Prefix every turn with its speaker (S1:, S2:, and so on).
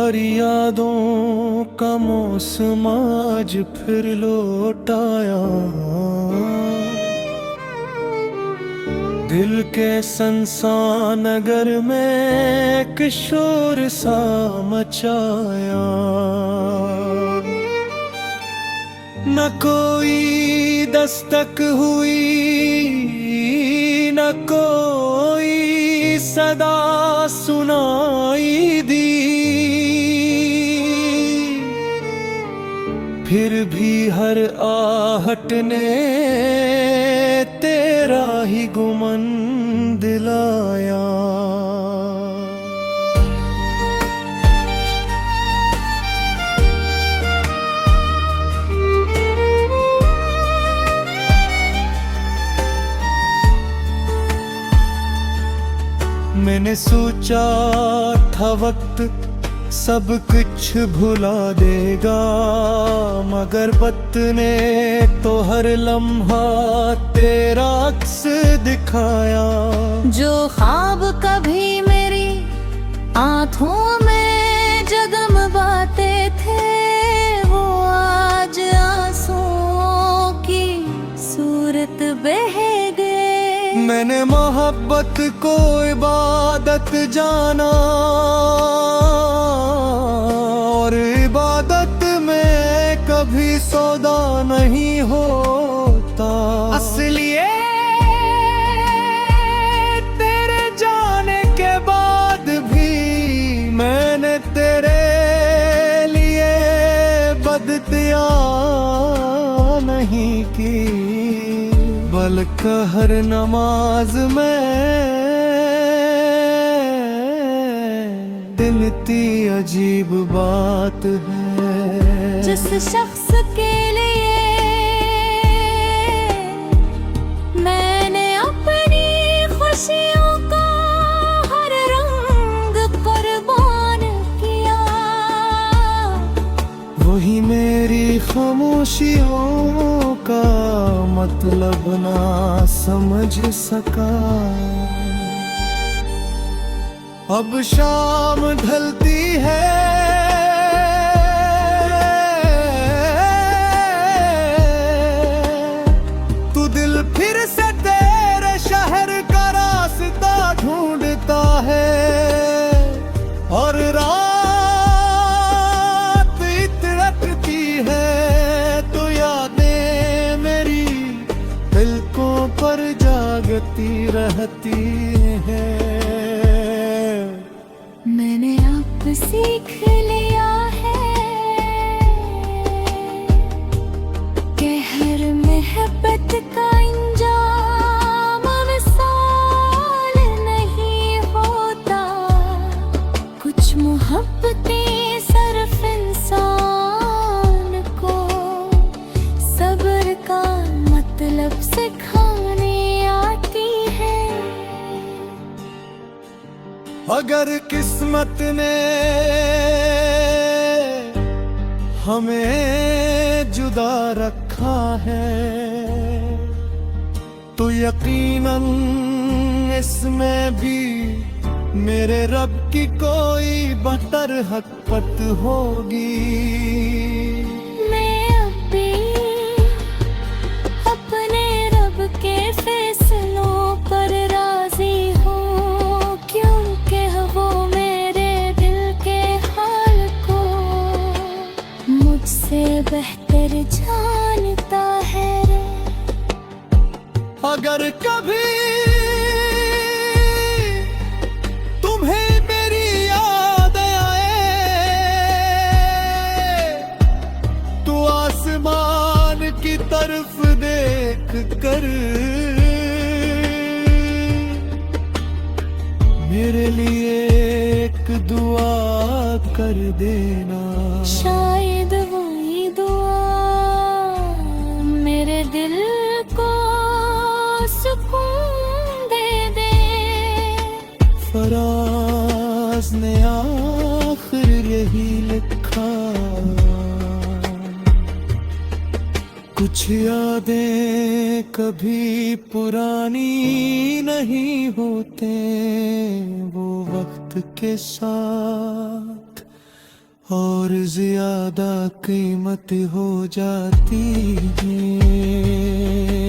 S1: सारी यादों का मौसम आज फिर लौट आया। दिल के संसान नगर में किशोर सा मचाया। न कोई दस्तक हुई, न कोई सदा सुनाई दी, फिर भी हर आहट ने तेरा ही गुमन दिलाया। मैंने सोचा था वक्त सब कुछ भुला देगा, मगर वक्त ने तो हर लम्हा तेरा अक्स दिखाया।
S2: जो ख्वाब कभी मेरी आँखों में जगमगाते थे, वो आज आंसुओं की सूरत बह गए।
S1: मैंने मोहब्बत को इबादत जाना, और इबादत में कभी सौदा नहीं होता। असलिए तेरे जाने के बाद भी मैंने तेरे लिए बदतिया नहीं की, बल्कि हर नमाज में दिलती अजीब बात है।
S2: जिस शख्स के लिए मैंने अपनी खुशियों का हर रंग कुर्बान किया,
S1: वही मेरी खामोशियों का मतलब ना समझ सका। अब शाम ढलती है, तू दिल फिर से तेरे शहर का रास्ता ढूंढता है, और रात इतरती है तो यादें मेरी पलकों पर जागती रहती है।
S2: मैंने अब सीख लिया है कि हर मोहब्बत का अंजाम मिसाल नहीं होता। कुछ मोहब्बतें सिर्फ इंसान को सब्र का मतलब सिखाने आती है।
S1: अगर किस्मत ने हमें जुदा रखा है, तो यकीनन इसमें भी मेरे रब की कोई बहतर हकमत होगी।
S2: मैं अब भी अपने रब के फैसलों पर राजी हूँ, क्योंकि वो मेरे दिल के हाल को मुझसे बेहतर जानता है।
S1: अगर कभी तुम्हें मेरी याद आए, तो आसमान की तरफ देख कर मेरे लिए एक दुआ कर देना।
S2: शायद वही दुआ मेरे दिल को सुकून दे दे।
S1: फराज ने आखिर यही लिखा, कुछ यादें कभी पुरानी नहीं होते, वो वक्त के साथ और ज्यादा कीमत हो जाती है।